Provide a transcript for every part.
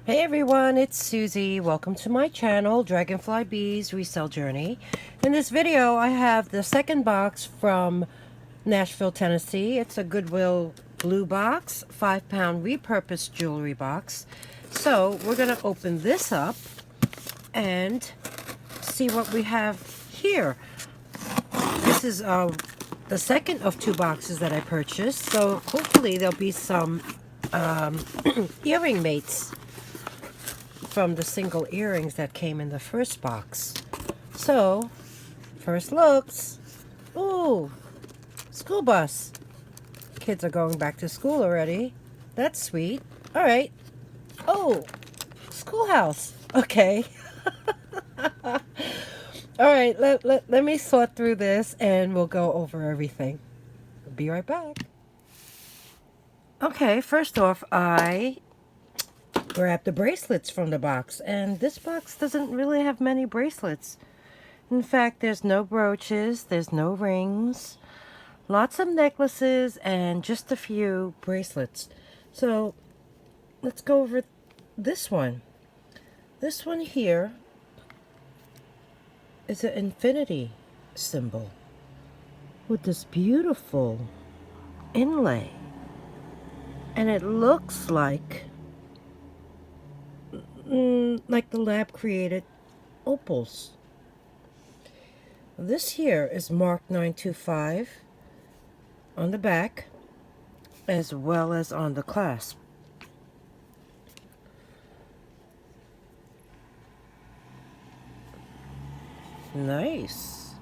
Hey everyone, it's Susie. Welcome to my channel, Dragonfly Bees Resale Journey. In this video, I have the second box from Nashville, Tennessee. It's a Goodwill Bluebox, 5-pound repurposed jewelry box. So we're going to open this up and see what we have here. This is the second of 2 boxes that I purchased. So hopefully there'll be some earring mates from the single earrings that came in the first box. So, first looks. Ooh, school bus. Kids are going back to school already. That's sweet. All right. Oh, schoolhouse. Okay. All right, let me sort through this and we'll go over everything. Be right back. Okay, first off, I grab the bracelets from the box, and this box doesn't really have many bracelets. In fact, there's no brooches, there's no rings, lots of necklaces, and just a few bracelets. So let's go over this one. This one here is an infinity symbol with this beautiful inlay, and it looks like the lab created opals. This here is marked 925 on the back as well as on the clasp. Nice.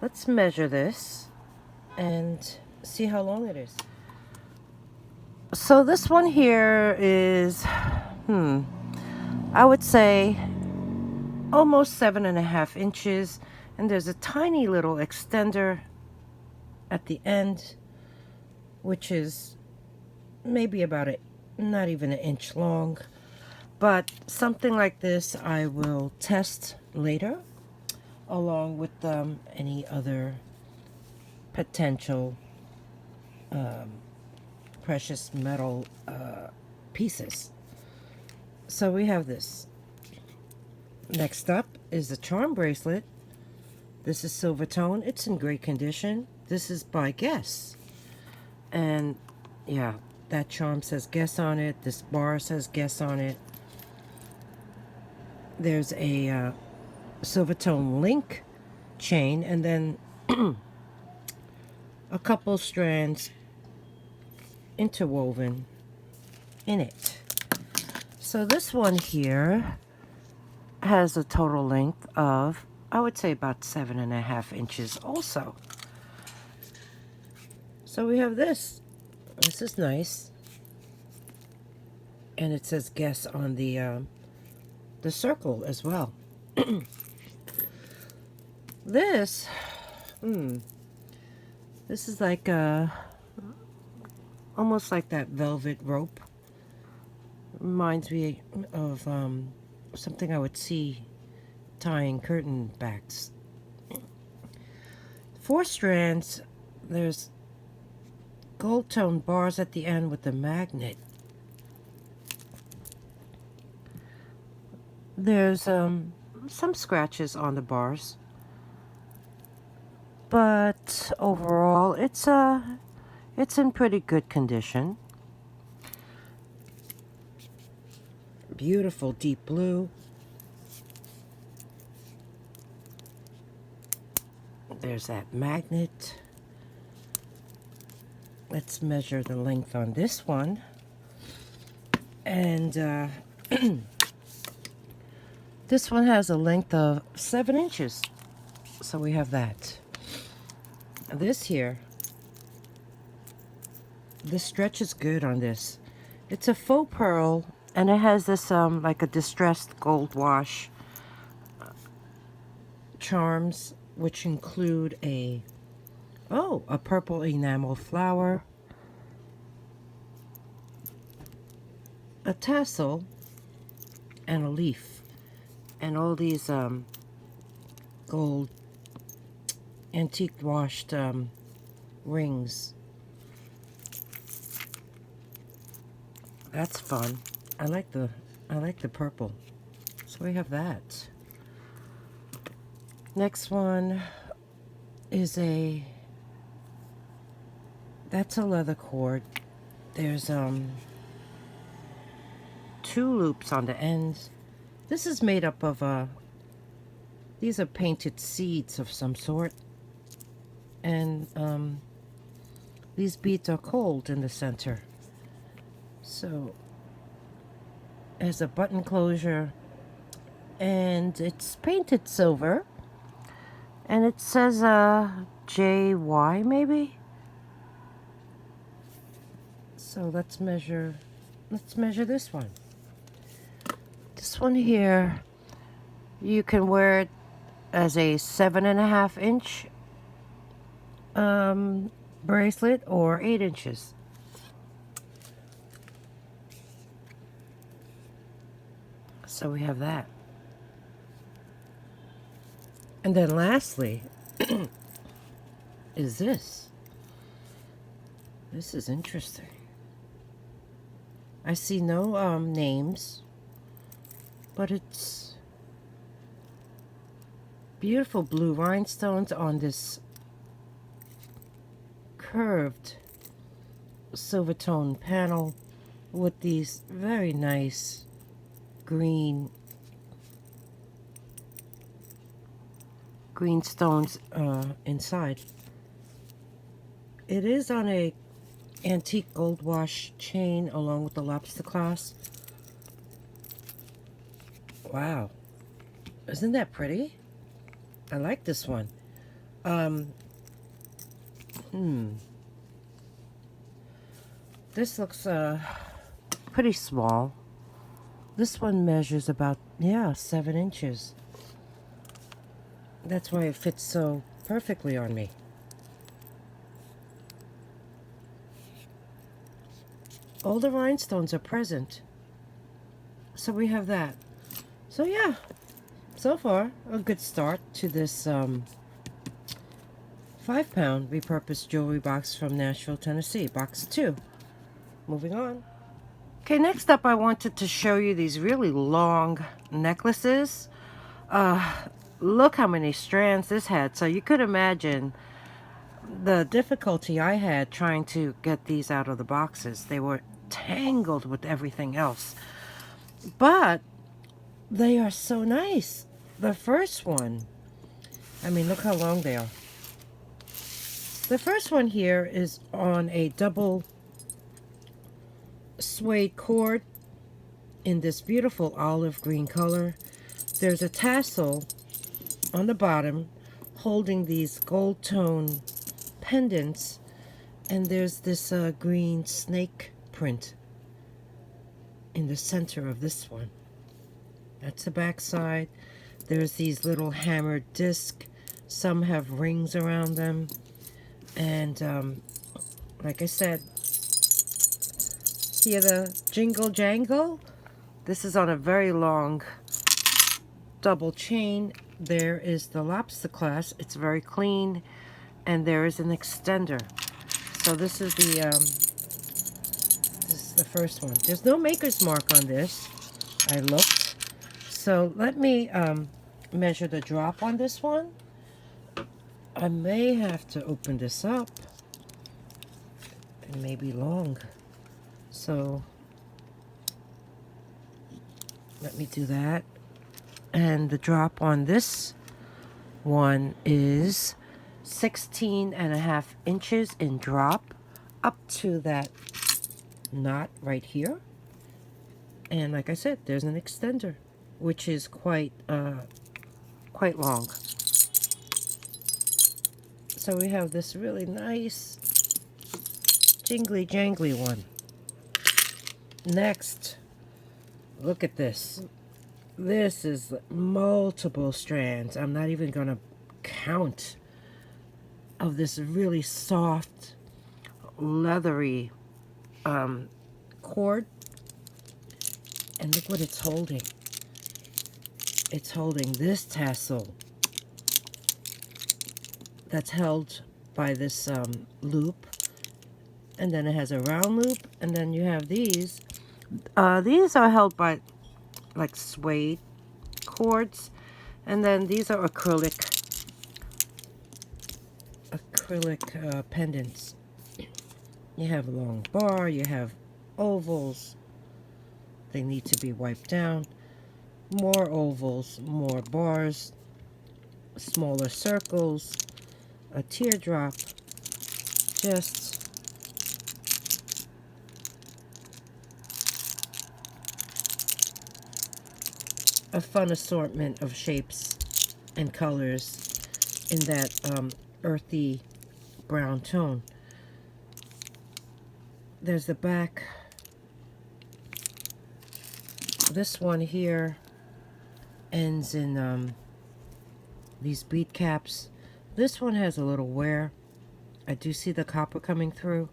Let's measure this and see how long it is. So this one here is I would say almost 7.5 inches, and there's a tiny little extender at the end, which is maybe about not even an inch long. But something like this I will test later, along with any other potential precious metal pieces. So we have this. Next up is the charm bracelet. This is silver tone. It's in great condition. This is by Guess. And yeah, that charm says Guess on it. This bar says Guess on it. There's a silver tone link chain, and then a couple strands interwoven in it. So this one here has a total length of, I would say, about 7.5 inches also. So we have this. This is nice. And it says Guess on the circle as well. This is like almost like that velvet rope. Reminds me of something I would see tying curtain backs. 4 strands. There's gold tone bars at the end with the magnet. There's some scratches on the bars, but overall it's in pretty good condition. Beautiful deep blue. There's that magnet. Let's measure the length on this one. And this one has a length of 7 inches. So we have that. This here, the stretch is good on this. It's a faux pearl, and it has this like a distressed gold wash charms, which include a purple enamel flower, a tassel, and a leaf, and all these gold antique washed rings. That's fun. I like the I like the purple. So we have that. Next one is that's a leather cord. There's 2 loops on the ends. This is made up of these are painted seeds of some sort. And these beads are cold in the center. So there's a button closure, and it's painted silver, and it says JY maybe. So let's measure this one. This one here, you can wear it as a 7.5 inch bracelet or 8 inches. So we have that. And then lastly is this. This is interesting. I see no names, but it's beautiful blue rhinestones on this curved silver tone panel with these very nice green stones inside. It is on a antique gold wash chain along with the lobster clasp. Wow, isn't that pretty? I like this one. This looks pretty small. This one measures about 7 inches. That's why it fits so perfectly on me. All the rhinestones are present. So we have that. So yeah, so far a good start to this 5-pound repurposed jewelry box from Nashville, Tennessee. Box 2. Moving on. Okay, next up I wanted to show you these really long necklaces. Look how many strands this had. So you could imagine the difficulty I had trying to get these out of the boxes. They were tangled with everything else. But they are so nice. The first one, I mean, look how long they are. The first one here is on a double suede cord in this beautiful olive green color. There's a tassel on the bottom holding these gold tone pendants, and there's this green snake print in the center of this one. That's the back side. There's these little hammered discs. Some have rings around them. And like I said, hear the jingle jangle? This is on a very long double chain. There is the lobster clasp. It's very clean. And there is an extender. So this is the first one. There's no maker's mark on this. I looked. So let me measure the drop on this one. I may have to open this up. It may be long. So let me do that. And the drop on this one is 16.5 inches in drop up to that knot right here. And like I said, there's an extender, which is quite long. So we have this really nice jingly jangly one. Next, look at this. This is multiple strands. I'm not even gonna count, of this really soft, leathery cord. And look what it's holding. It's holding this tassel that's held by this loop, and then it has a round loop, and then you have these. These are held by like suede cords. And then these are acrylic pendants. You have a long bar, you have ovals. They need to be wiped down. More ovals, more bars, smaller circles, a teardrop. Just a fun assortment of shapes and colors in that earthy brown tone. There's the back. This one here ends in these bead caps. This one has a little wear. I do see the copper coming through.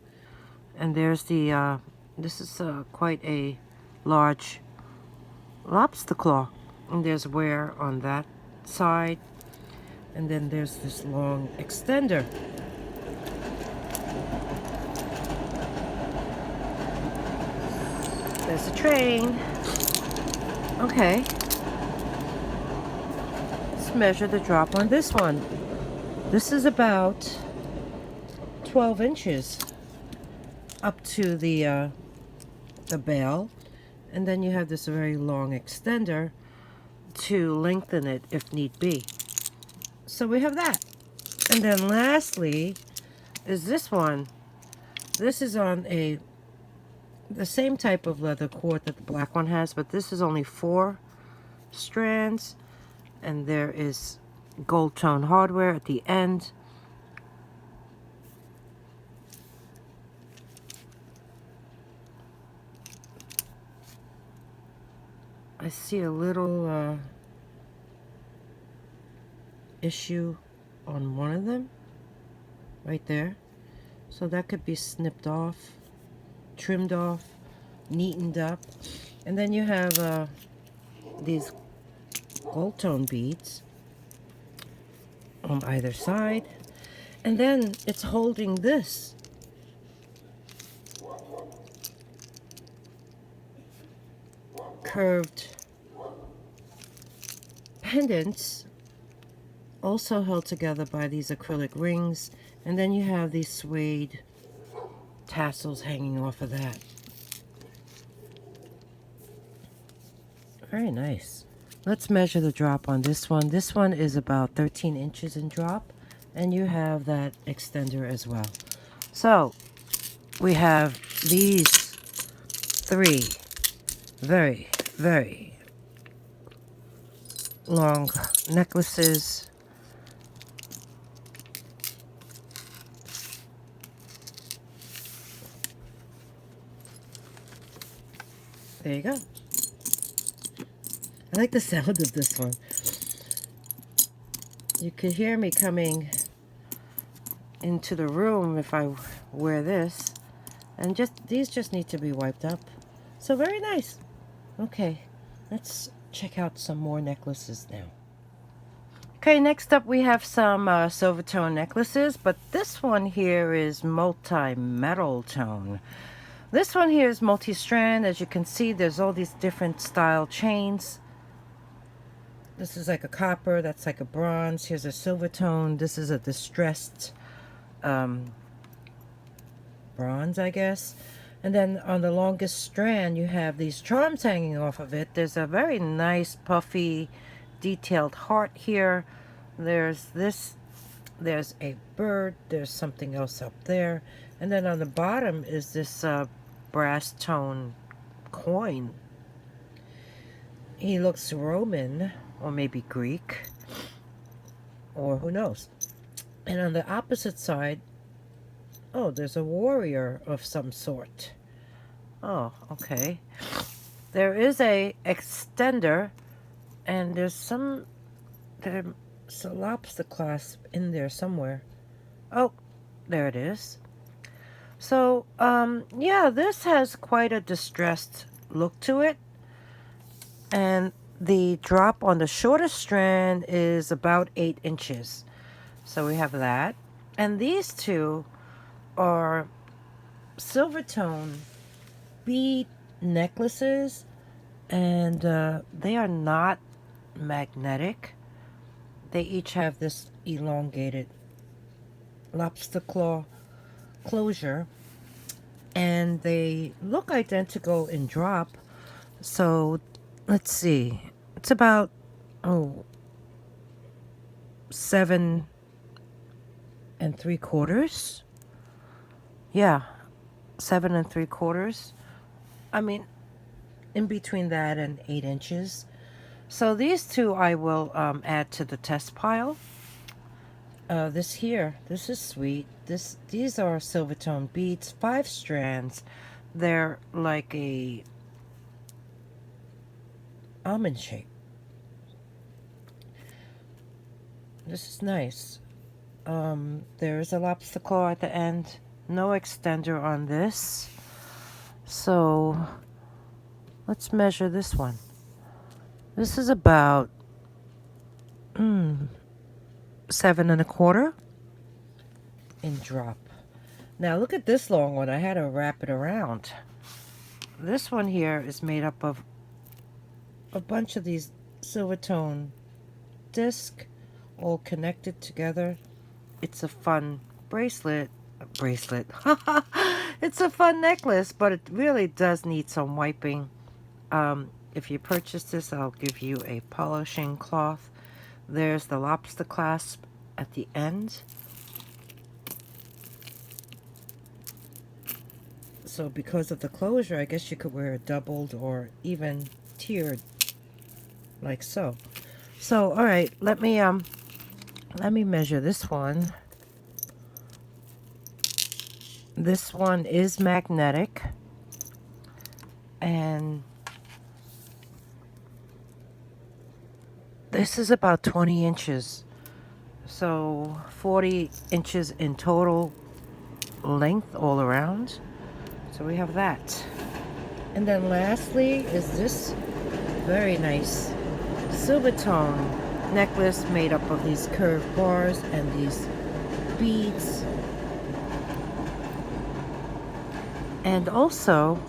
And there's the, this is quite a large lobster claw. And there's wear on that side. And then there's this long extender. There's a train. Okay. Let's measure the drop on this one. This is about 12 inches up to the bail. And then you have this very long extender to lengthen it if need be. So we have that. And then lastly is this one. This is on the same type of leather cord that the black one has, but this is only 4 strands, and there is gold tone hardware at the end. I see a little issue on one of them right there, so that could be snipped off, trimmed off, neatened up. And then you have these gold tone beads on either side, and then it's holding this. Curved pendants, also held together by these acrylic rings, and then you have these suede tassels hanging off of that. Very nice. Let's measure the drop on this one. This one is about 13 inches in drop, and you have that extender as well. So we have these 3 very, very long necklaces. There you go. I like the sound of this one. You could hear me coming into the room if I wear this. And these just need to be wiped up. So very nice. Okay, let's check out some more necklaces now. Okay, next up we have some silver tone necklaces, but this one here is multi-metal tone. This one here is multi-strand. As you can see, there's all these different style chains. This is like a copper, that's like a bronze. Here's a silver tone. This is a distressed bronze, I guess. And then on the longest strand, you have these charms hanging off of it. There's a very nice, puffy, detailed heart here. There's this. There's a bird. There's something else up there. And then on the bottom is this brass tone coin. He looks Roman, or maybe Greek, or who knows. And on the opposite side, oh, there's a warrior of some sort. Oh, okay. There is a extender, and there's a lobster clasp in there somewhere. Oh, there it is. So, yeah, this has quite a distressed look to it. And the drop on the shortest strand is about 8 inches. So we have that. And these two are silver tone bead necklaces, And they are not magnetic. They each have this elongated lobster claw closure, and they look identical in drop. So let's see, it's about 7 3/4. Yeah, 7 3/4. I mean, in between that and 8 inches. So these two I will add to the test pile. This here, this is sweet. These are Silvertone beads, 5 strands. They're like a almond shape. This is nice. There is a lobster claw at the end. No extender on this. So let's measure this one. This is about 7 1/4 in drop. Now look at this long one. I had to wrap it around. This one here is made up of a bunch of these Silvertone discs all connected together. It's a fun bracelet. It's a fun necklace, but it really does need some wiping. If you purchase this, I'll give you a polishing cloth. There's the lobster clasp at the end. So because of the closure, I guess you could wear it doubled or even tiered, like so. So, all right, let me measure this one. This one is magnetic, and this is about 20 inches. So 40 inches in total length all around. So we have that. And then lastly is this very nice Silvertone necklace made up of these curved bars and these beads. And also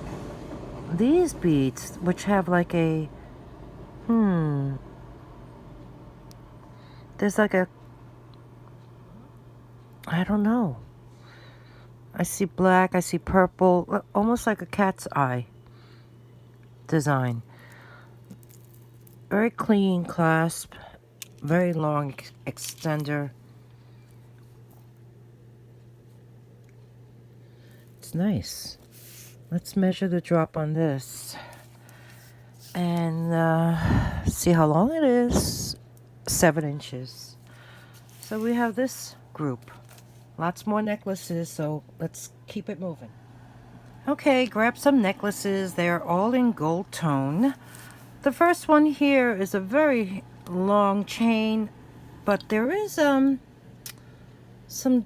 these beads, which have like a, there's like a, I don't know. I see black, I see purple, almost like a cat's eye design. Very clean clasp, very long extender. It's nice. Let's measure the drop on this and see how long it is. 7 inches. So we have this group. Lots more necklaces, so let's keep it moving. Okay, grab some necklaces. They are all in gold tone. The first one here is a very long chain, but there is some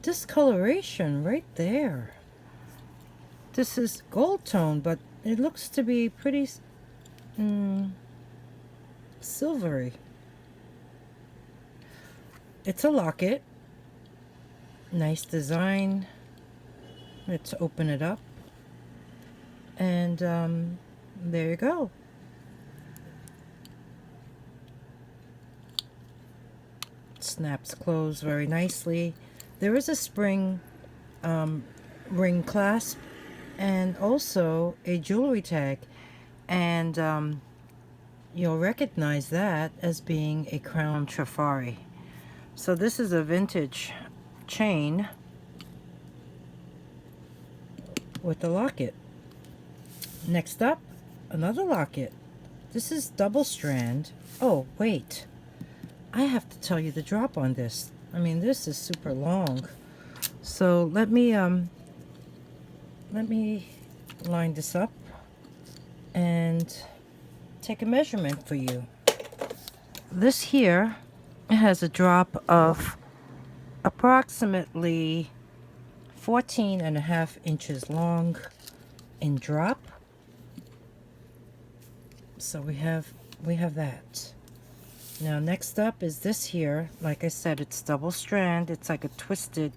discoloration right there. This is gold tone, but it looks to be pretty silvery. It's a locket. Nice design. Let's open it up. And there you go. Snaps closed very nicely. There is a spring ring clasp and also a jewelry tag, and you'll recognize that as being a crown TRIFARI. So this is a vintage chain with the locket. Next up, another locket. This is double strand. Oh wait, I have to tell you the drop on this. I mean, this is super long. So let me line this up and take a measurement for you. This here has a drop of approximately 14.5 inches long in drop. So we have that. Now next up is this here. Like I said, it's double strand. It's like a twisted,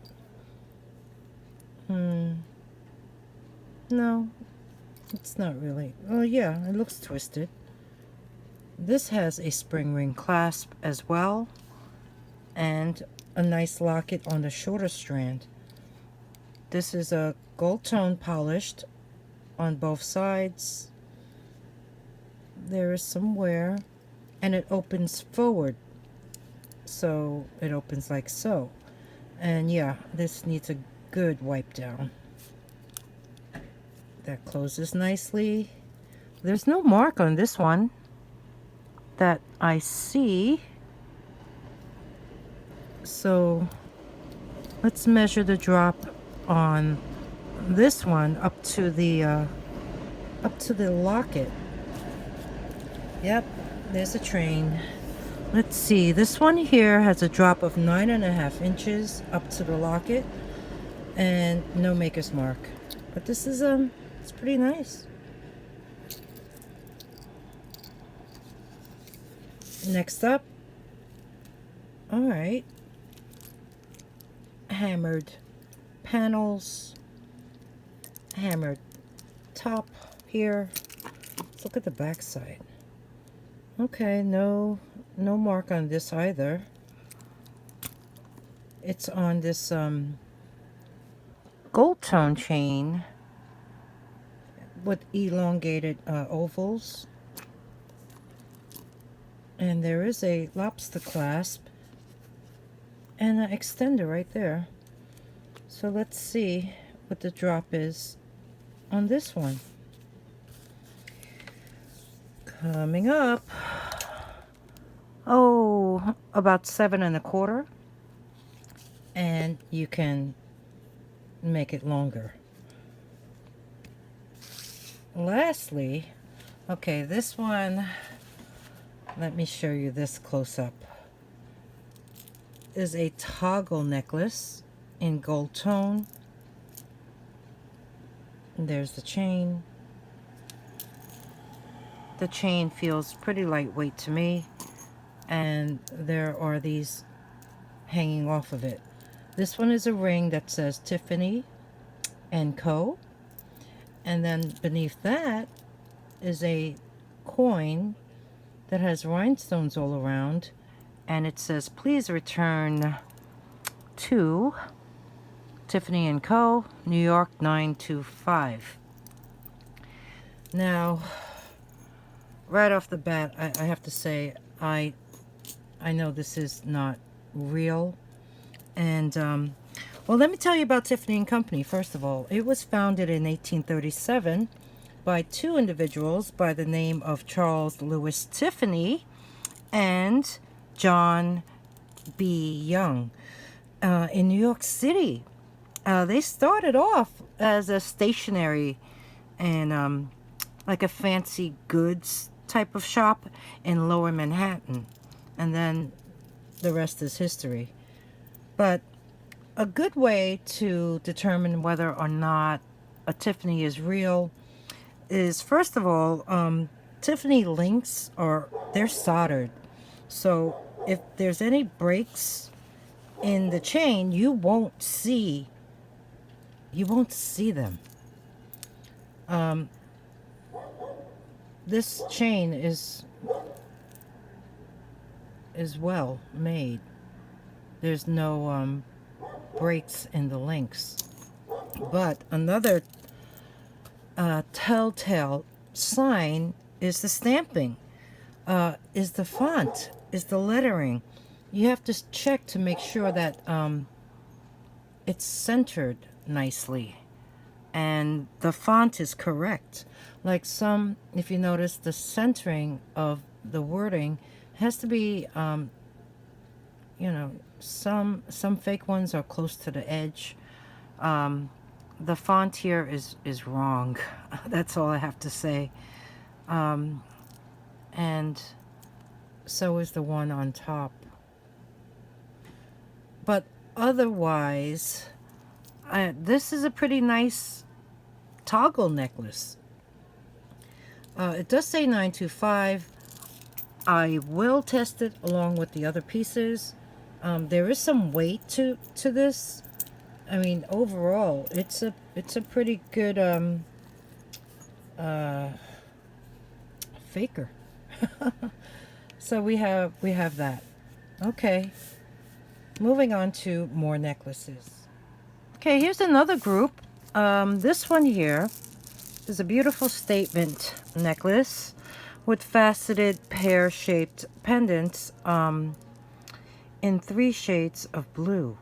no, it's not really. Oh yeah, it looks twisted. This has a spring ring clasp as well, and a nice locket on the shorter strand. This is a gold tone polished on both sides. There is some wear, and it opens forward, so it opens like so. And yeah, this needs a good wipe down. That closes nicely. There's no mark on this one that I see. So let's measure the drop on this one up to the locket. Yep, there's a train. Let's see, this one here has a drop of 9.5 inches up to the locket and no maker's mark. But this is it's pretty nice. Next up, all right, hammered panels, hammered top here. Let's look at the back side. Okay, no mark on this either. It's on this gold tone chain with elongated ovals, and there is a lobster clasp and an extender right there. So let's see what the drop is on this one. Coming up, oh, about 7.25, and you can make it longer. Lastly, okay, this one, let me show you this close up, is a toggle necklace in gold tone. And there's the chain. The chain feels pretty lightweight to me, and there are these hanging off of it. This one is a ring that says Tiffany & Co. And then beneath that is a coin that has rhinestones all around, and it says, please return to Tiffany & Co., New York 925. Now, right off the bat, I have to say, I know this is not real. And, well, let me tell you about Tiffany & Company, first of all. It was founded in 1837 by two individuals by the name of Charles Lewis Tiffany and John B. Young in New York City. They started off as a stationery and like a fancy goods type of shop in Lower Manhattan, and then the rest is history. But a good way to determine whether or not a Tiffany is real is, first of all, Tiffany links they're soldered. So if there's any breaks in the chain, you won't see them. This chain is well made. There's no breaks in the links. But another telltale sign is the stamping, is the font, is the lettering. You have to check to make sure that it's centered nicely and the font is correct. Like some, if you notice, the centering of the wording has to be, you know, some fake ones are close to the edge. The font here is wrong. That's all I have to say. And so is the one on top. But otherwise, this is a pretty nice toggle necklace. It does say 925. I will test it along with the other pieces. There is some weight to this. I mean, overall, it's a pretty good faker. So we have that. Okay. Moving on to more necklaces. Okay, here's another group. This one here is a beautiful statement necklace with faceted pear-shaped pendants in 3 shades of blue.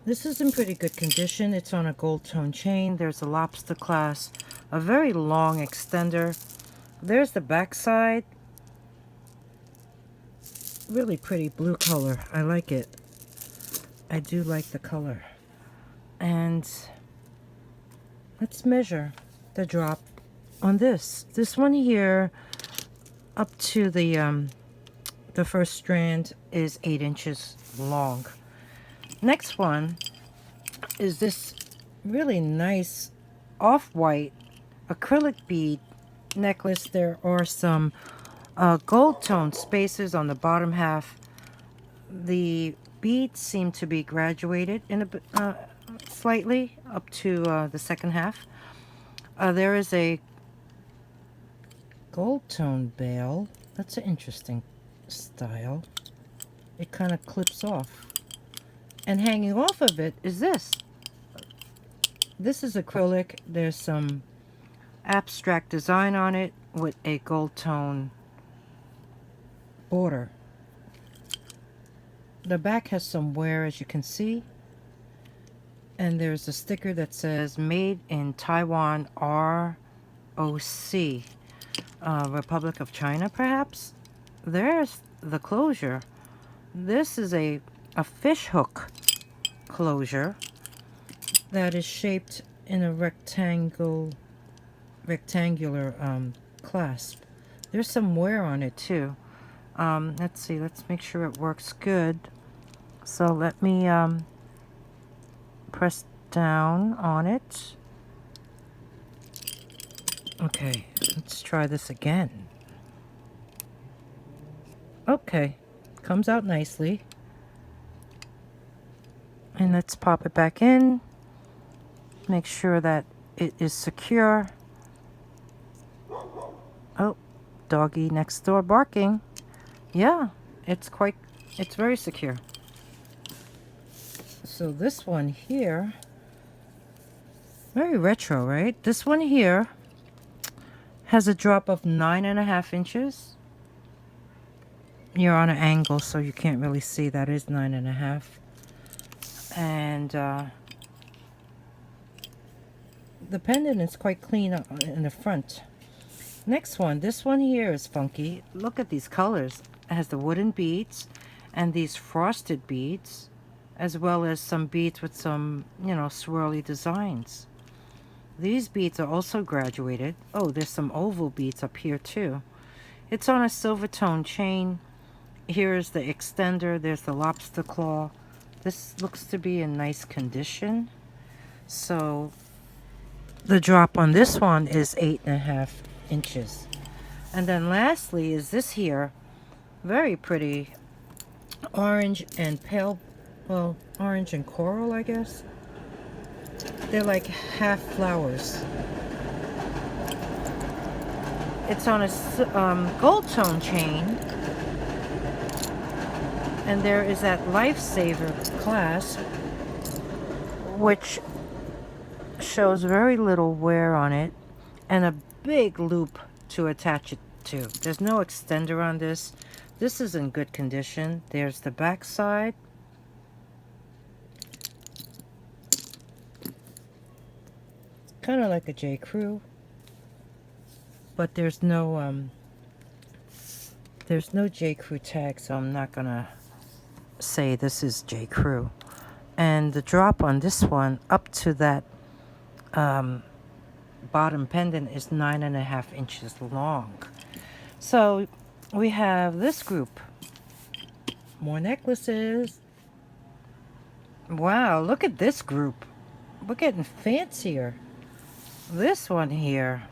This is in pretty good condition. It's on a gold tone chain. There's a lobster clasp, a very long extender. There's the back side. Really pretty blue color. I like it. I do like the color. And let's measure the drop on this. This one here up to the first strand is 8 inches long. Next one is this really nice off-white acrylic bead necklace. There are some gold tone spaces on the bottom half. The beads seem to be graduated in a slightly up to the second half. There is a gold tone bail. That's an interesting style. It kind of clips off. And hanging off of it is this. This is acrylic. There's some abstract design on it with a gold tone border. The back has some wear, as you can see. And there's a sticker that says made in Taiwan ROC, Republic of China, perhaps. There's the closure. This is a fish hook closure that is shaped in a rectangular clasp. There's some wear on it too. Let's see, let's make sure it works good. So let me press down on it. Okay, let's try this again. Okay, comes out nicely. And let's pop it back in. Make sure that it is secure. Oh, doggy next door barking. Yeah, it's very secure. So this one here, very retro, right? This one here has a drop of 9.5 inches. You're on an angle, so you can't really see. That is 9.5. And the pendant is quite clean in the front. Next one, this one here is funky. Look at these colors. It has the wooden beads and these frosted beads, as well as some beads with some, you know, swirly designs. These beads are also graduated. Oh, there's some oval beads up here too. It's on a silver tone chain. Here's the extender. There's the lobster claw. This looks to be in nice condition. So the drop on this one is 8.5 inches. And then lastly is this here. Very pretty orange and pale, well, orange and coral, I guess. They're like half flowers. It's on a gold tone chain. And there is that lifesaver clasp, which shows very little wear on it, and a big loop to attach it to. There's no extender on this. This is in good condition. There's the back side. Kind of like a J. Crew, but there's no J. Crew tag, so I'm not gonna say this is J. Crew. And the drop on this one up to that bottom pendant is 9.5 inches long. So we have this group. More necklaces. Wow, look at this group. We're getting fancier. This one here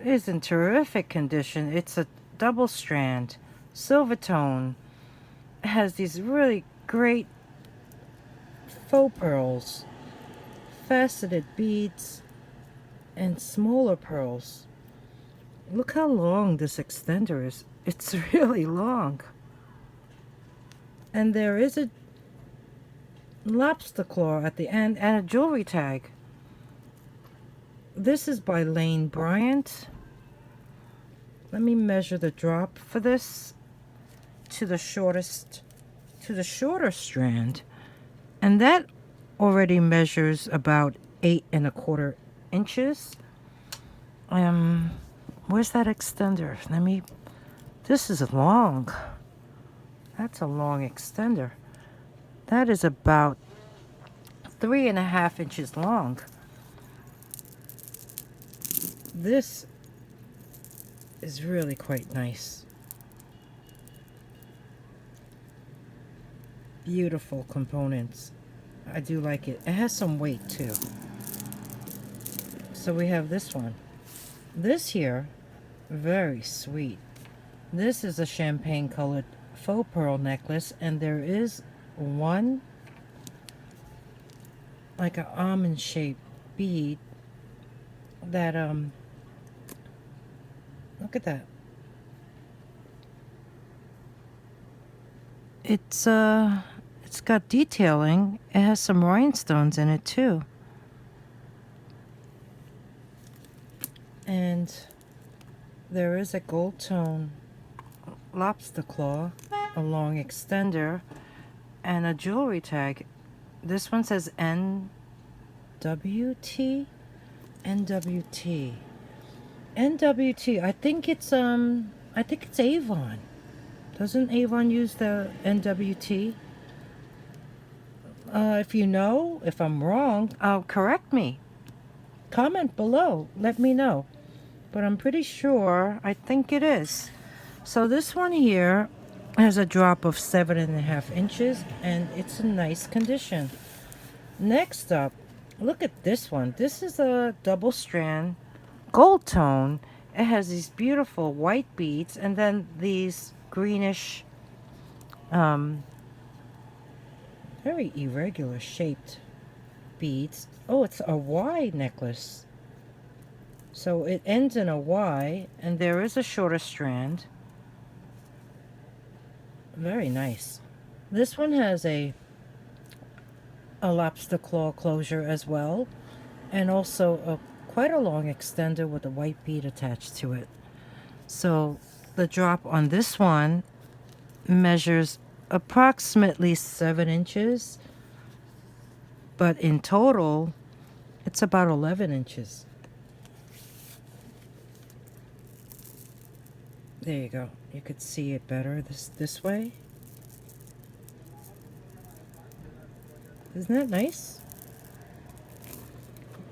is in terrific condition. It's a double strand, silver tone. It has these really great faux pearls, faceted beads, and smaller pearls. Look how long this extender is. It's really long. And there is a lobster claw at the end and a jewelry tag. This is by Lane Bryant. Let me measure the drop for this to the shorter strand. And that already measures about 8¼ inches. Where's that extender? This is long. That's a long extender. That is about 3½ inches long. This is really quite nice. Beautiful components. I do like it. It has some weight too. So we have this one. This here, very sweet. This is a champagne colored faux pearl necklace, and there is one like an almond shaped bead that look at that. It's got detailing. It has some rhinestones in it too. And there is a gold tone lobster claw, a long extender, and a jewelry tag. This one says NWT. NWT. NWT. I think it's Avon. Doesn't Avon use the NWT? If you know, if I'm wrong, correct me. Comment below. Let me know. But I'm pretty sure, I think it is. So this one here has a drop of 7½ inches, and it's in nice condition. Next up, look at this one. This is a double strand gold tone. It has these beautiful white beads and then these greenish, very irregular shaped beads. Oh, it's a Y necklace. So it ends in a Y, and there is a shorter strand. Very nice. This one has a lobster claw closure as well, and also quite a long extender with a white bead attached to it. So the drop on this one measures approximately 7 inches, but in total it's about 11 inches. There you go. You could see it better this way. Isn't that nice?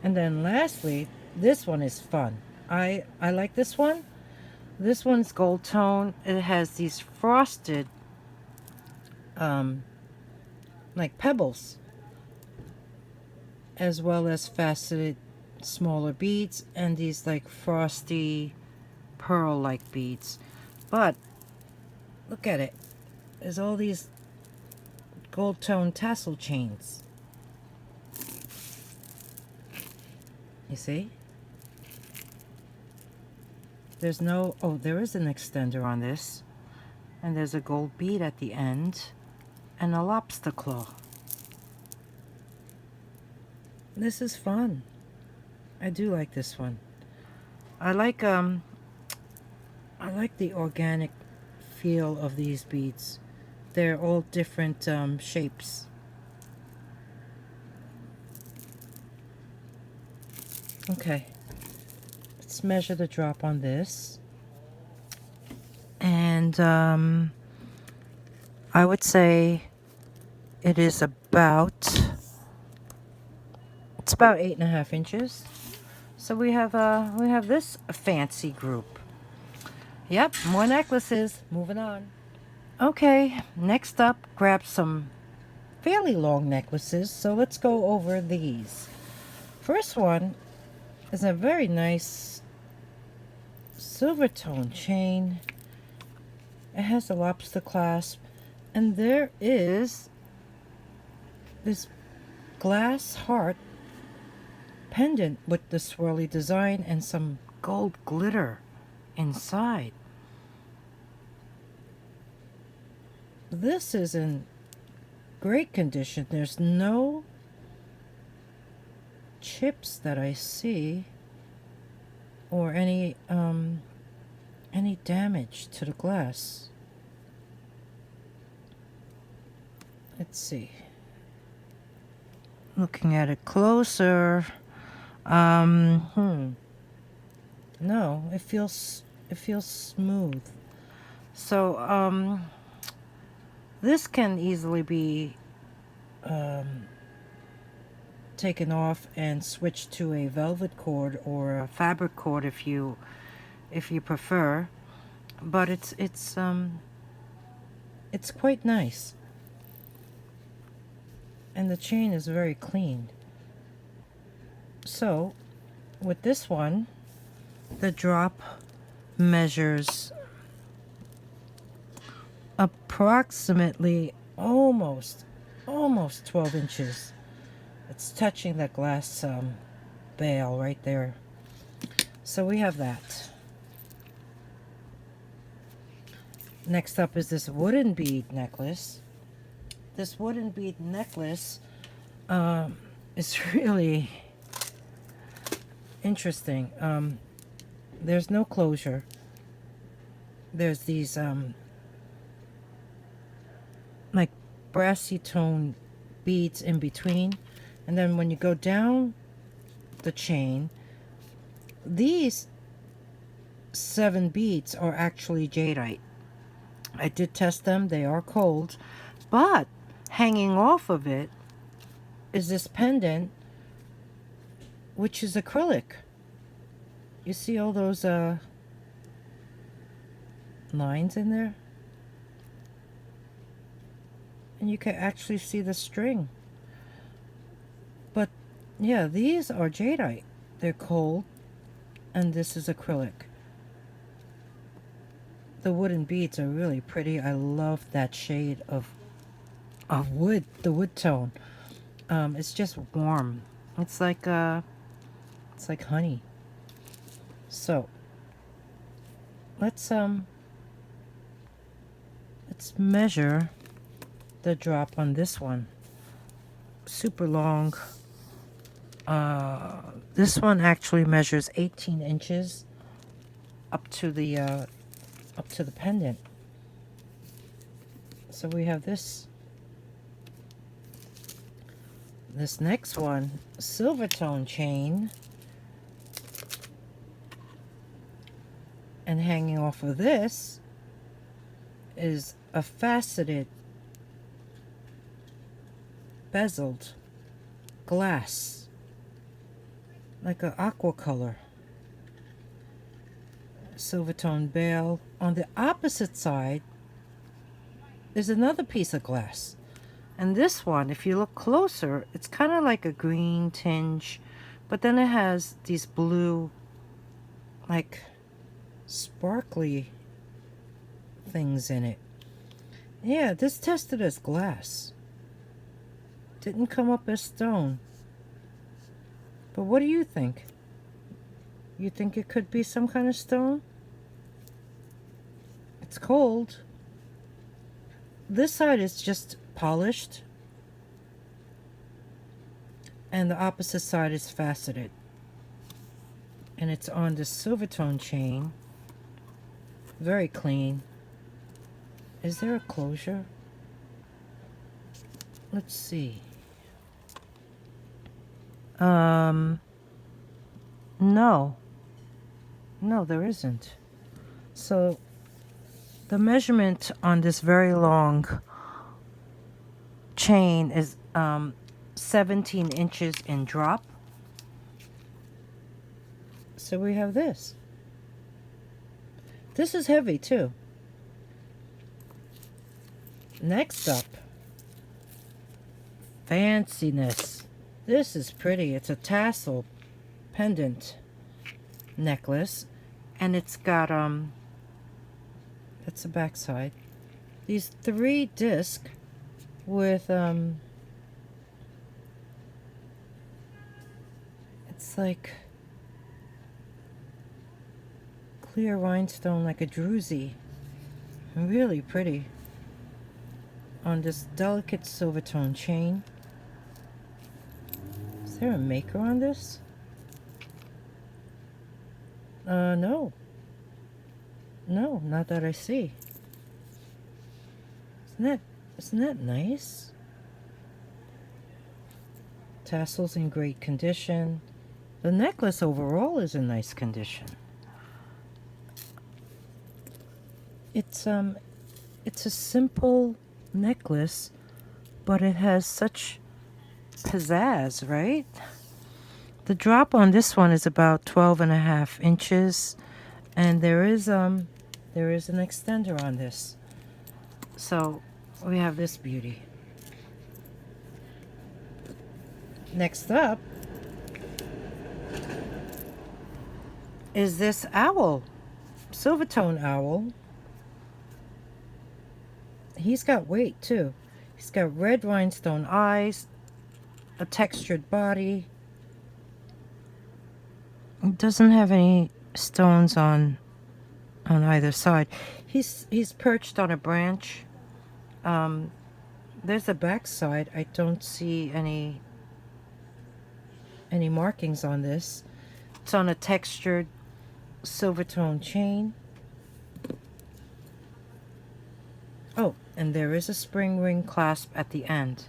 And then lastly, this one is fun. I like this one. This one's gold tone. It has these frosted like pebbles, as well as faceted smaller beads and these like frosty pearl like beads. But look at it. There's all these gold tone tassel chains. You see? There's no, oh, there is an extender on this, and there's a gold bead at the end and a lobster claw. This is fun. I do like this one. I like the organic feel of these beads. They're all different shapes. Okay, let's measure the drop on this. And I would say it is about, it's about 8½ inches. So we have this fancy group. Yep, more necklaces. Moving on. Okay, next up, grab some fairly long necklaces. So let's go over these. First one is a very nice silver tone chain. It has a lobster clasp, and there is this glass heart pendant with the swirly design and some gold glitter inside. This is in great condition. There's no chips that I see or any damage to the glass. Let's see. Looking at it closer, no, it feels smooth. So this can easily be taken off and switched to a velvet cord or a fabric cord if you prefer, but it's quite nice, and the chain is very clean. So with this one, the drop measures approximately almost 12 inches. It's touching that glass bail right there. So we have that. Next up is this wooden bead necklace. This wooden bead necklace is really interesting. There's no closure. There's these like brassy tone beads in between, and then when you go down the chain, these 7 beads are actually jadeite. I did test them. They are cold, but hanging off of it is this pendant, which is acrylic. You see all those lines in there? And you can actually see the string. But yeah, these are jadeite. They're cold, and this is acrylic. The wooden beads are really pretty. I love that shade of wood, the wood tone. It's just warm. It's like honey. So let's measure the drop on this one. Super long. This one actually measures 18 inches up to the pendant. So we have this next one, silver tone chain, and hanging off of this is a faceted bezeled glass, like an aqua color. Silver tone bail. On the opposite side is another piece of glass, and this one, if you look closer, it's kind of like a green tinge, but then it has these blue, like sparkly things in it. Yeah, this tested as glass. Didn't come up as stone. But what do you think? You think it could be some kind of stone? It's cold. This side is just polished, and the opposite side is faceted. And it's on the silver tone chain. Very clean. Is there a closure? Let's see. No. No, there isn't. So the measurement on this very long chain is 17 inches in drop. So we have this. This is heavy too. Next up, fanciness. This is pretty. It's a tassel pendant necklace, and it's got that's the back side. These 3 discs with it's like clear rhinestone like a druzy. Really pretty. On this delicate silver tone chain. Is there a maker on this? No. No, not that I see. Isn't that nice? Tassels in great condition. The necklace overall is in nice condition. It's a simple necklace, but it has such pizzazz, right? The drop on this one is about 12.5 inches, and there is an extender on this. So we have this beauty. Next up is this owl, silver tone owl. He's got weight too. He's got red rhinestone eyes, a textured body. It doesn't have any stones on either side. He's perched on a branch. There's the back side. I don't see any markings on this. It's on a textured silver tone chain. Oh, and there is a spring ring clasp at the end.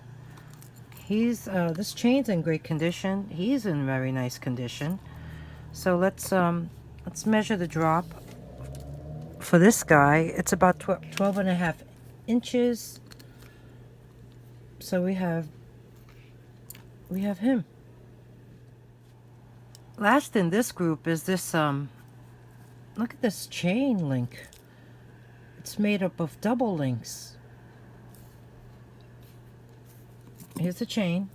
This chain's in great condition. He's in very nice condition. So let's measure the drop for this guy. It's about 12.5 inches. So we have him. Last in this group is this look at this chain link. It's made up of double links. Here's the chain.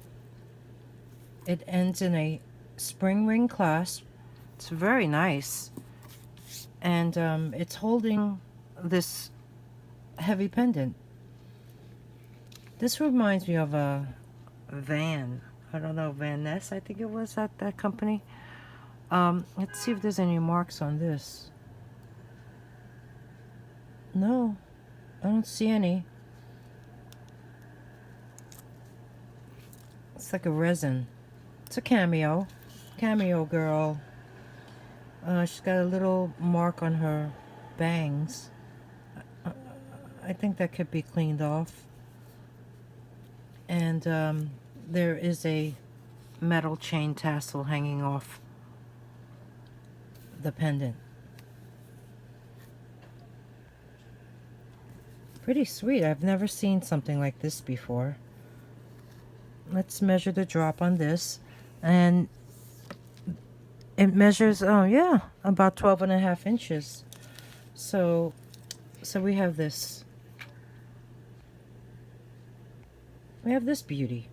It ends in a spring ring clasp. It's very nice. And it's holding this heavy pendant. This reminds me of a Van. I don't know, Van Ness, I think it was at that company. Let's see if there's any marks on this. No, I don't see any. It's like a resin. It's a Cameo. Cameo girl. She's got a little mark on her bangs. I think that could be cleaned off. And there is a metal chain tassel hanging off the pendant. Pretty sweet. I've never seen something like this before. Let's measure the drop on this. And it measures, oh yeah, about 12.5 inches. So we have this. We have this beauty.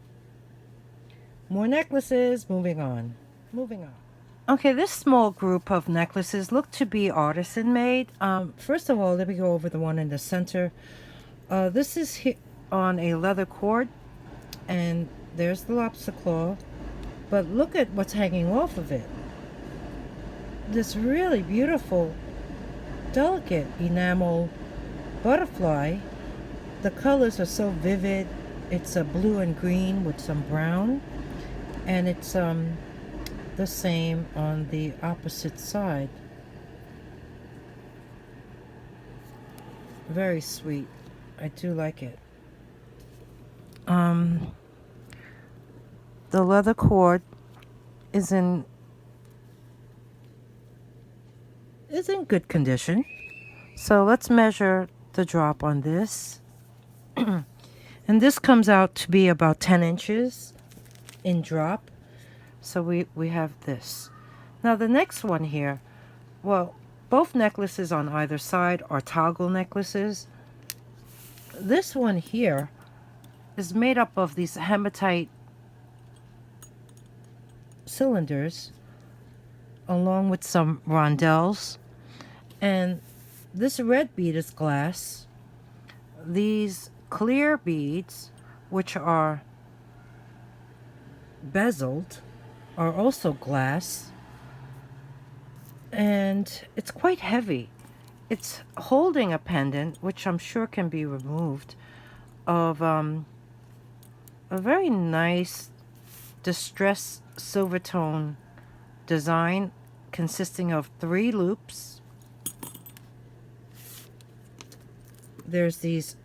More necklaces. Moving on. Okay, this small group of necklaces look to be artisan made. First of all, let me go over the one in the center. This is on a leather cord, and there's the lobster claw. But look at what's hanging off of it. This really beautiful, delicate enamel butterfly. The colors are so vivid. It's a blue and green with some brown, and it's the same on the opposite side. Very sweet. I do like it. The leather cord is in good condition. So let's measure the drop on this. And this comes out to be about 10 inches in drop. So we have this. Now the next one here, well, both necklaces on either side are toggle necklaces. This one here is made up of these hematite cylinders along with some rondelles. And this red bead is glass. These clear beads, which are bezeled, are also glass. and it's quite heavy. It's holding a pendant, which I'm sure can be removed, of a very nice distressed silver tone design consisting of 3 loops. There's these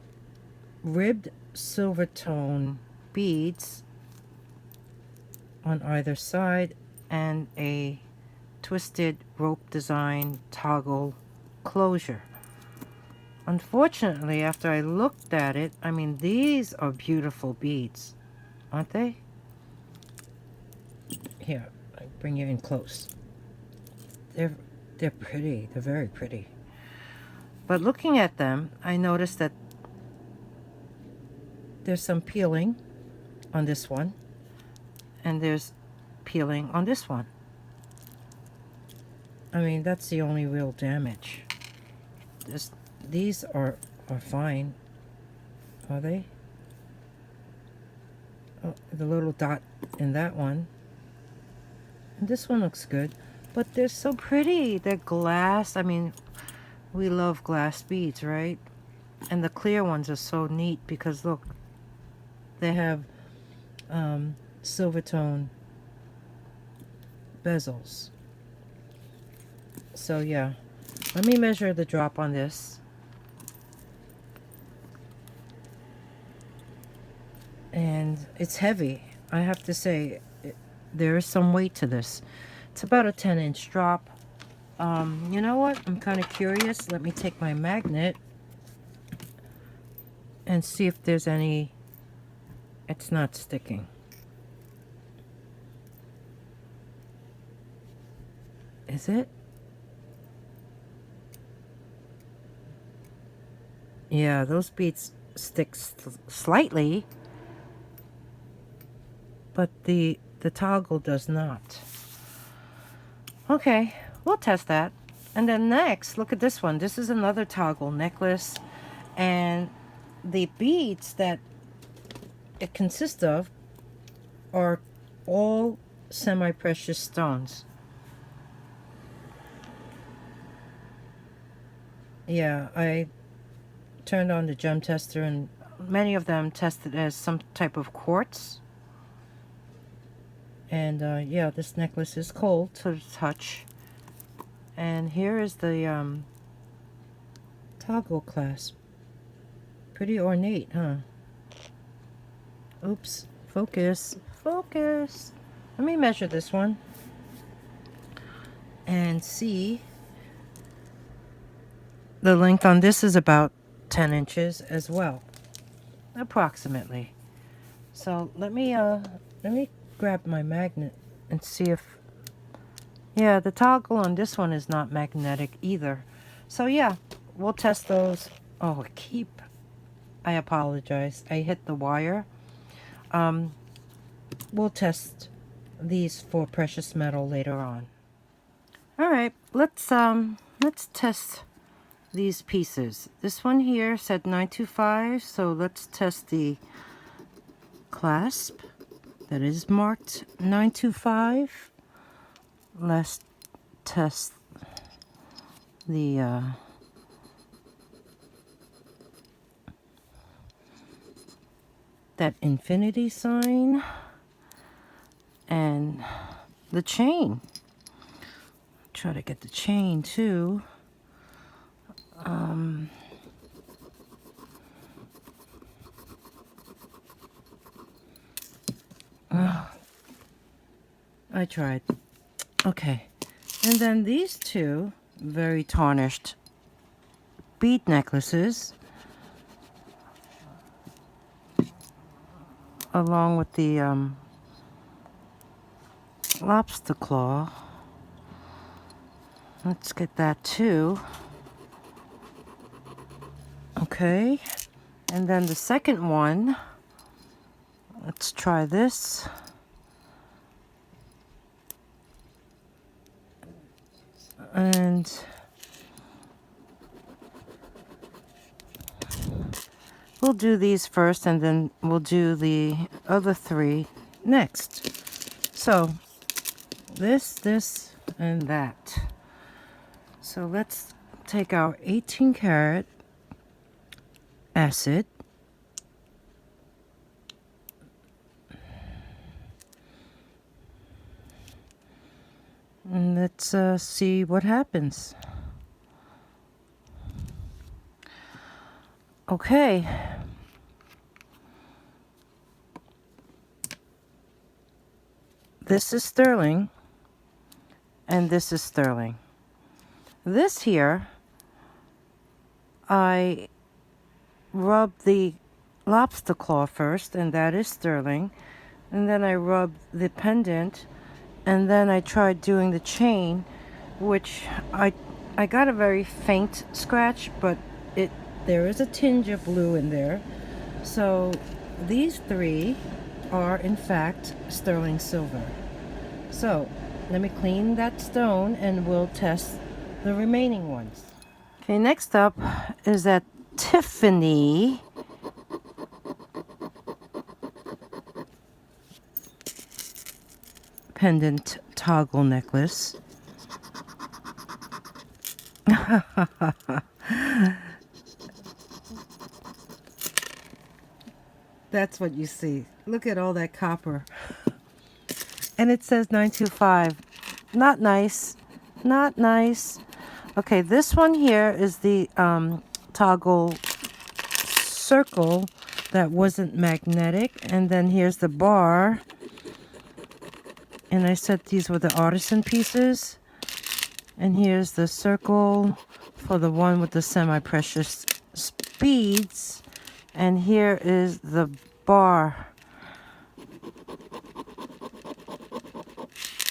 ribbed silver tone beads on either side and a twisted rope design toggle closure. Unfortunately, after I looked at it, I mean, these are beautiful beads, aren't they? Here, I bring you in close. They're pretty. They're very pretty. But looking at them, I noticed that there's some peeling on this one, and there's peeling on this one. I mean, that's the only real damage. These are fine. Are they? Oh, the little dot in that one. And this one looks good. But they're so pretty. They're glass. I mean, we love glass beads, right? And the clear ones are so neat because look, they have silver tone bezels. So yeah, let me measure the drop on this. And it's heavy. I have to say, there is some weight to this. It's about a 10-inch drop. You know what? I'm kind of curious. Let me take my magnet and see if there's any. It's not sticking. Is it? Yeah, those beads stick slightly, but the toggle does not. Okay, we'll test that. And then next, look at this one. This is another toggle necklace, and the beads that it consists of are all semi-precious stones. Yeah, I turned on the gem tester, and many of them tested as some type of quartz. And yeah, this necklace is cold to the touch. And here is the toggle clasp. Pretty ornate, huh? Oops, focus, focus. Let me measure this one and see. The length on this is about 10 inches as well, approximately. So let me grab my magnet and see if, yeah, the toggle on this one is not magnetic either. So yeah, we'll test those. Oh, I apologize. I hit the wire. We'll test these for precious metal later on. All right, let's test these pieces. This one here said 925, so let's test the clasp that is marked 925. Let's test the that infinity sign and the chain. Try to get the chain too. I tried. Okay. And then these two very tarnished bead necklaces, along with the lobster claw. Let's get that too. Okay. And then the second one, let's try this. And we'll do these first, and then we'll do the other three next. So this, and that. So let's take our 18 karat acid. And let's see what happens. Okay. This is sterling, and this is sterling. This here, I rubbed the lobster claw first, and that is sterling. And then I rubbed the pendant, and then I tried doing the chain, which I got a very faint scratch, but there is a tinge of blue in there. So these three are in fact sterling silver. So let me clean that stone and we'll test the remaining ones. Okay, next up is that Tiffany pendant toggle necklace. That's what you see. Look at all that copper. And it says 925. Not nice. Not nice. Okay, this one here is the toggle circle that wasn't magnetic. And then here's the bar. And I said these were the artisan pieces. And here's the circle for the one with the semi-precious beads. And here is the bar.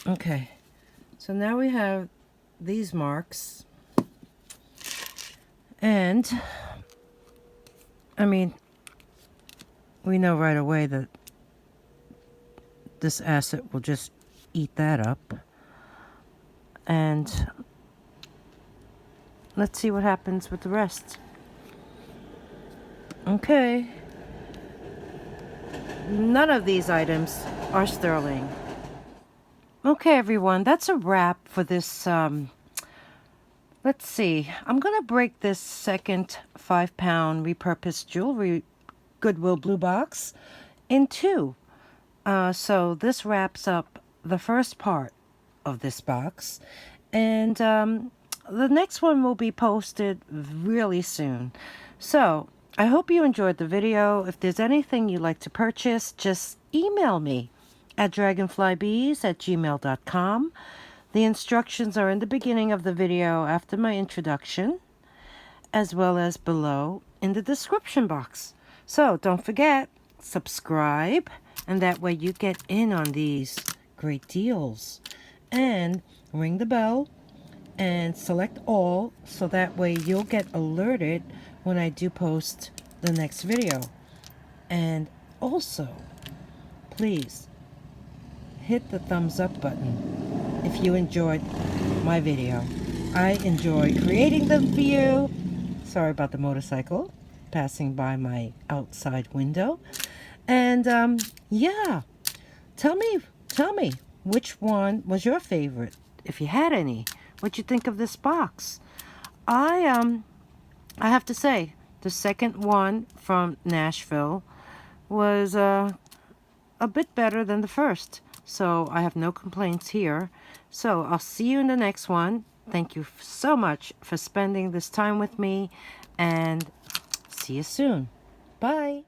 Okay, so now we have these marks. And, I mean, we know right away that this acid will just eat that up. And let's see what happens with the rest. Okay. None of these items are sterling. Okay, everyone, that's a wrap for this. Let's see. I'm going to break this second 5-pound repurposed jewelry Goodwill Bluebox in two. So this wraps up the first part of this box. And the next one will be posted really soon. So I hope you enjoyed the video. If there's anything you'd like to purchase, just email me at dragonflybees@gmail.com. The instructions are in the beginning of the video after my introduction, as well as below in the description box. So don't forget, subscribe, and that way you get in on these great deals. And ring the bell and select all, so that way you'll get alerted when I do post the next video. And also, please hit the thumbs up button if you enjoyed my video. I enjoy creating them for you. Sorry about the motorcycle passing by my outside window. And yeah, tell me which one was your favorite, if you had any. What'd you think of this box? I have to say, the second one from Nashville was a bit better than the first. So I have no complaints here. So I'll see you in the next one. Thank you so much for spending this time with me, and see you soon. Bye.